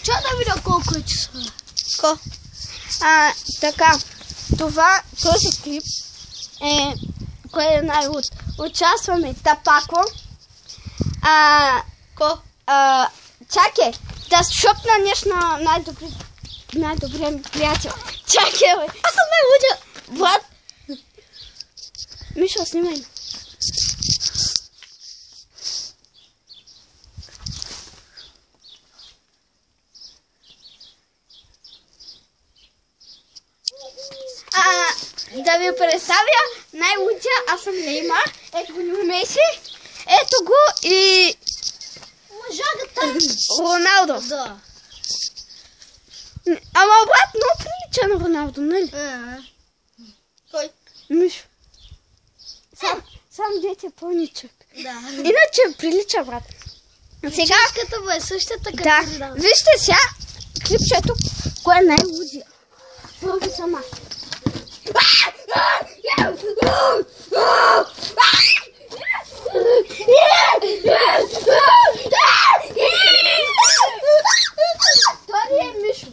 Чакай да видя колко е часа. Така, този клип е кой е най-луд. Участваме Тапако. Чакай, да шопна нещо на най-добрия ми приятел. Чакай, бе. Аз съм най-лудия. Влад. Мишо, снимай. Да ви представя най-лудия, аз съм Неймар. Ето го Меси. Ето го и Роналдо. Да. Ама брат, много прилича на Роналдо, нали? Кой? Мишо. Сам дете пълничък. Да. Иначе прилича, брат. Сега... Като е същата като Да, Роналдо. вижте сега клипчето, кое е най-лудия. Първи сама. Това ли е Мишо?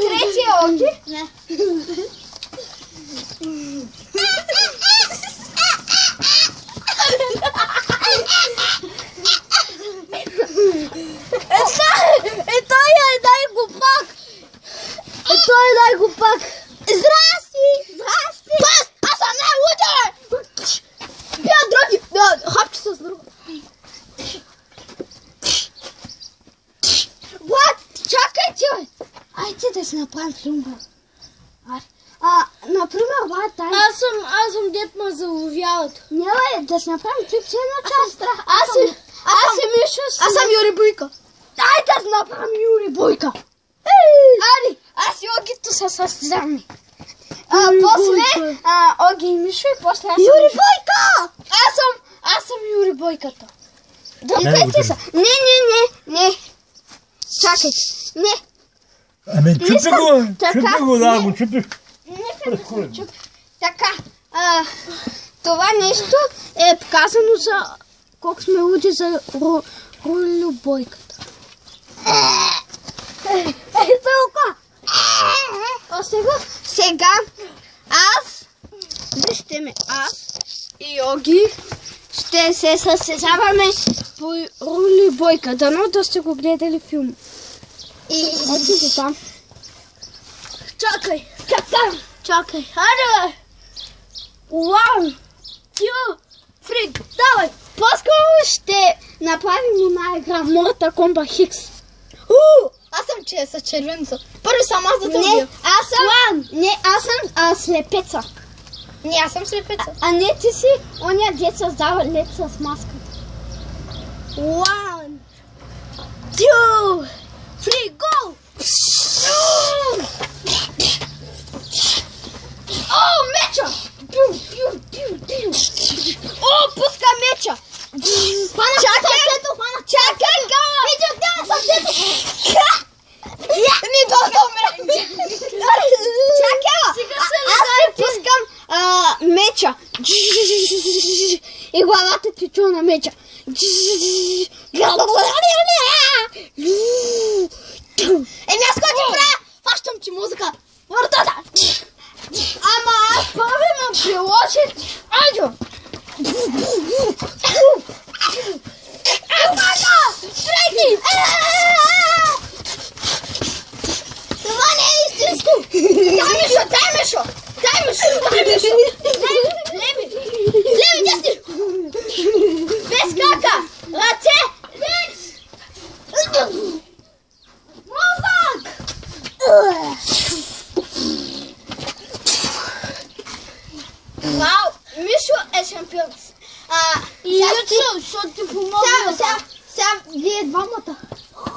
Третия Оги? Не. Той е най-глупак! Той е най-глупак! Здрасти! Здрасти! Аз съм най-лудия! Бя други! Хапче с друго. Влад, чакайте, бе! Айде да си направим филм, бе. Например, Влад, тай... Аз съм дет ме заловяват. Не, бе, да си направим клип с една част. Аз съм Мишо. Аз съм Юри Бойка. Дай да си направим Юри Бойка. Ари, аз и Огито са състезани. После Оги и Мишо и после аз съм Юри Бойка! Аз съм Юри Бойката. Докъде са? Не. Чакайте. Не. Ами чупи го, да го чупиш. Така, това нещо е показано за колко сме луди за ролюбойката. Сега вижте ме, аз и Оги ще се състезаваме по ролюбойка. Дано да сте го гледали филм. Отиде там. Чакай. Хайде, бе! 1, 2, 3, давай! По-скоро ще направим една игра Mortal Kombat X. Аз съм че с червенца. Първи съм аз да те убия. аз съм слепеца. Не, аз съм слепеца. А не ти си, оня дет създава лед с маската. 1, 2, 3, go! О, меча! О, пуска меча! Чакай го! Види, отдема сърцето! Не да умре! Чакай! Аз ти пускам меча! И главата ти чува на меча! Аз какво ти правя? Фащам ти музика! Въртата! Ама аз първи ме приложи! Айдо! Трети! Това не е истинско! Дай Мишо! Леви, десни! Без кака! Ръце! Мозък! Вау! Мишо е шампион! Защото ти помогна. Сега вие двамата.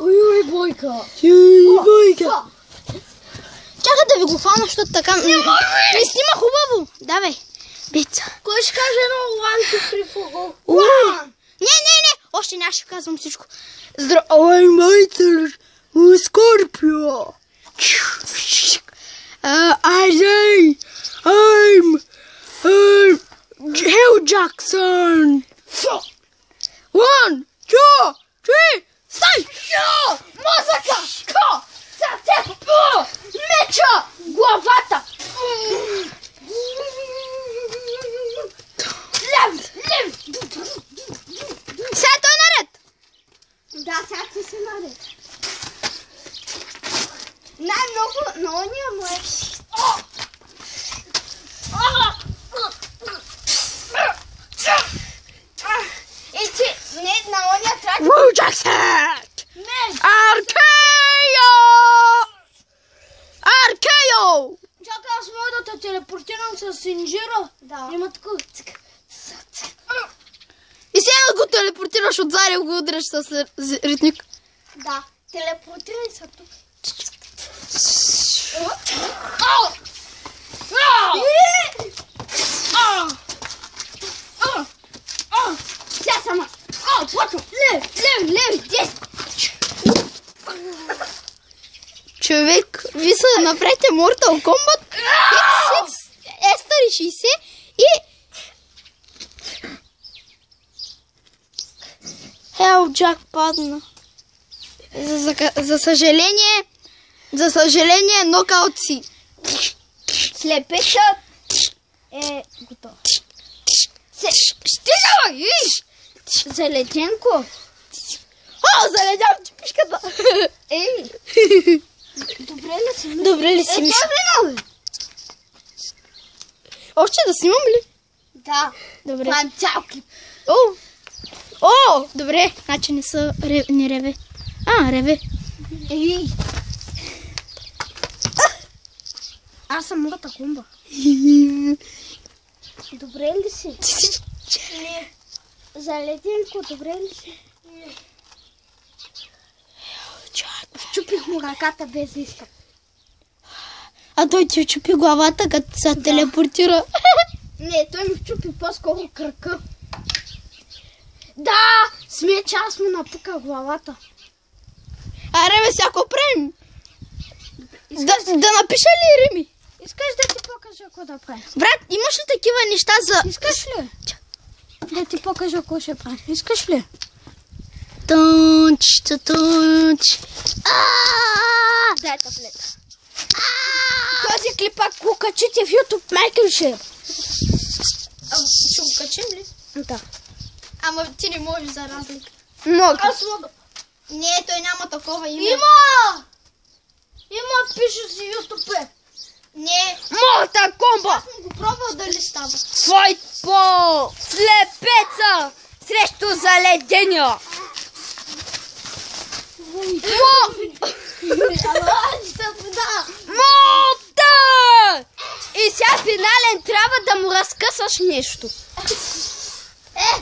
Юри Бойка. Чакай да ви го фана, защото така... Не снима хубаво. Давай. Бица. Кой ще каже едно one, two, three, four, go? Не. Още не, аз ще казвам всичко. Здравей, майцелиш. Скорпио. I'm Jackson! 1, 2, 3, stai! Мозъка! Сърце! Меча! Главата! Лев! Сега той е наред! Да, сега ти си наред. Най-много на ония му е... И ти, не, на ония трябва... Will Jackson! Аркео! Аркео! Чакай, аз мога да те телепортирам с Синджиро. Да. Има такова. И сега го телепортираш отзади и го удряш с ритник. Да. Телепортирай се тук. Сега сама. Почвам. Лев, 10. Човек, ви са направите Mortal Kombat XX S60 и... Хел, Джак падна. За съжаление, нокаут си. Слепецът е готов. Стига, Залетенко. Заледям чепишката. Ей. Добре ли си? Добре ли си, Мишо? Време. Още да снимам ли? Да. Добре. Това е цял клип. О, добре. Значи не са не реве. Реве. Ей. Аз съм мурата комба. Добре ли си? Не. Залетенко, добре ли си? Не. Чупих му ръката без да искам. А той ти чупи главата, като се телепортира. Не, той ми чупи по-скоро кръка. Да, смея, че аз му напука главата. Аре, бе, всяко правим. Да напиша ли Рими? Искаш да ти покажа какво да правим? Брат, имаш ли такива неща за... Искаш ли? Да ти покажа какво ще правим. Искаш ли? Тунч. Дай таблета. Този клип ако качите в YouTube, майка ще. Ще го качим ли? Да. Ама ти не можеш за разлика. Мога. Аз мога. Не, той няма такова име. Има, пише си YouTube. Не. Mortal Kombat. Аз съм го пробвал дали става. Файтбол. Слепеца срещу заледения. Мота! И сега финален трябва да му разкъсаш нещо.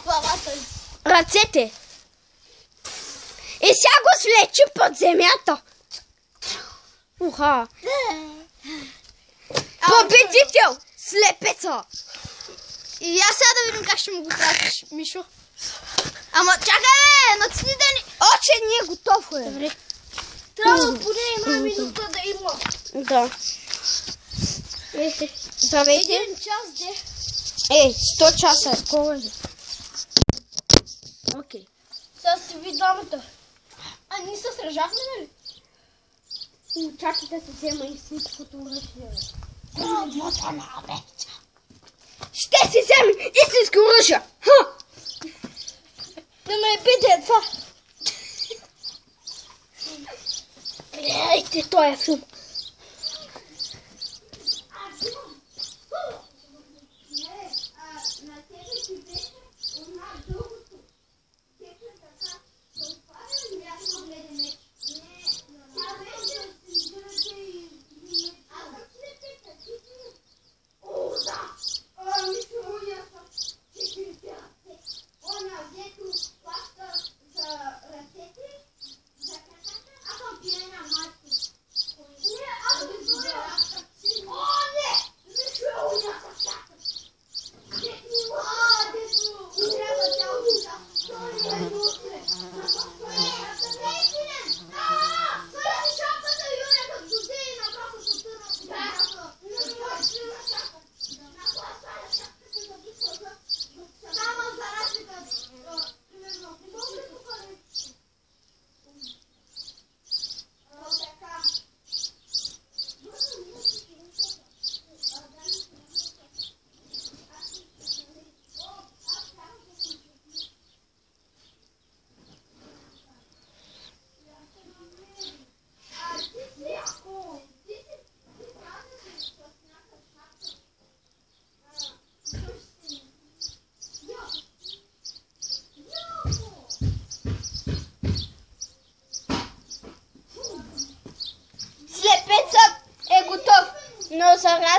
Главата. Ръцете. И сега го слечи под земята. Уха. Победител! Слепеца! И аз сега да видим как ще му го пратиш, Мишо. Ама чакай, натисни да ни... Оче не е готов, е. Добре. Трябва поне една минута да има. Да. Здравейте. 1 час де. 100 часа. Колко е? Окей. Сега сте ви двамата. Ние се сражахме, нали? Чакай да се взема истинското оръжие. Ще си вземе истински оръжие. Да ме биде това. Гледайте този филм.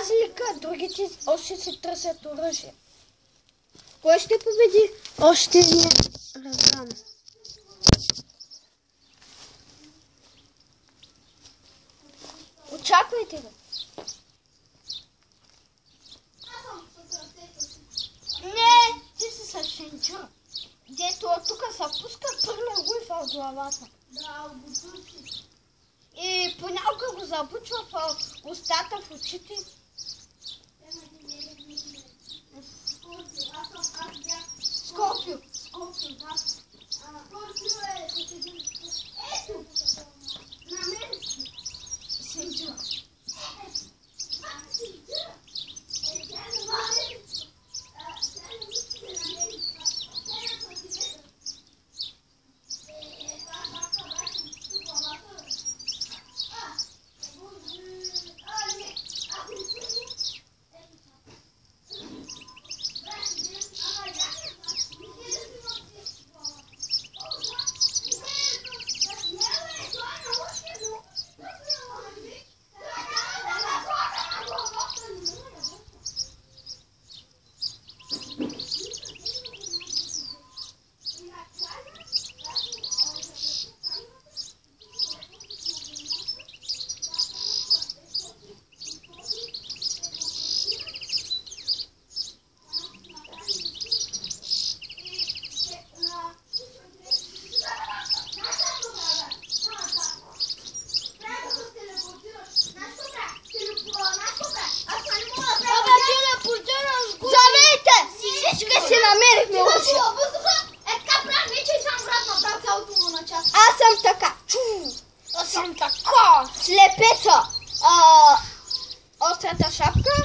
разлика, другите още се търсят оръжие. Кой ще победи? Още не разбрано. Очаквайте го. Не, ти си съвсенча. Дето от тук се пуска, пърля го и в главата. Да, обучи. И понякога го забучва в устата, в очите. Скорпио. Скорпио, да. Скорпио е... Ето! Намери си. Сенча. Аз съм така. Аз съм така. Слепеца. Острата шапка.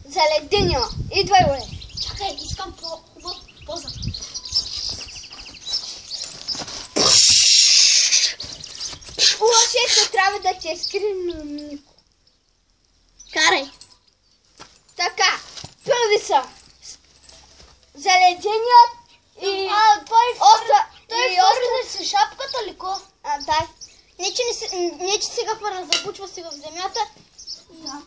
Заледения. Идвай, оле. Чакай, искам по-хубава поза. Лошето трябва да ти е скрин. Карай. Така. Първи са. Заледеният и Той върна си шапката ли ко? да. Не, че сега запучва си в земята. Да.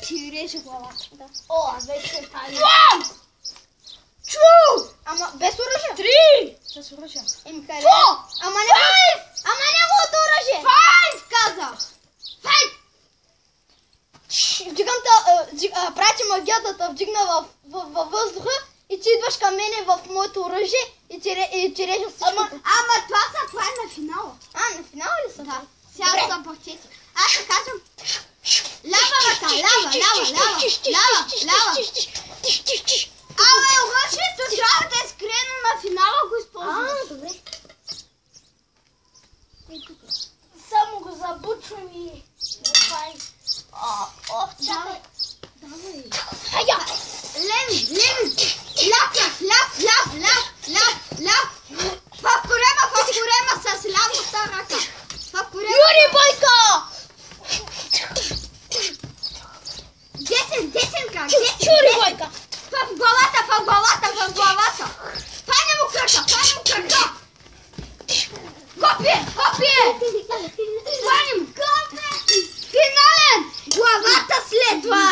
Ти реже главата. Да. О, вече е пали. Чу! Ама без оръжие. 3! С оръжие. Ама не от оръжие. 5! Казах. 5! Прати магията да вдигна във въздуха и ти идваш към мене в моето оръжие и ти режа всичко. Ама това е на финала. На финала ли са? Да. Сега са пахчети. Аз ще казвам лава ръка, лава. Абе, оръжието трябва да е скрено на финала, го използвам. Добре. Само го забучвам и... Давай. Леви. Ляп. В корема с лявата ръка. Юри Бойко! Десен крак. Чури Бойка. В главата. Фане му кръка. Копие. Фане му. Финален. Главата следва.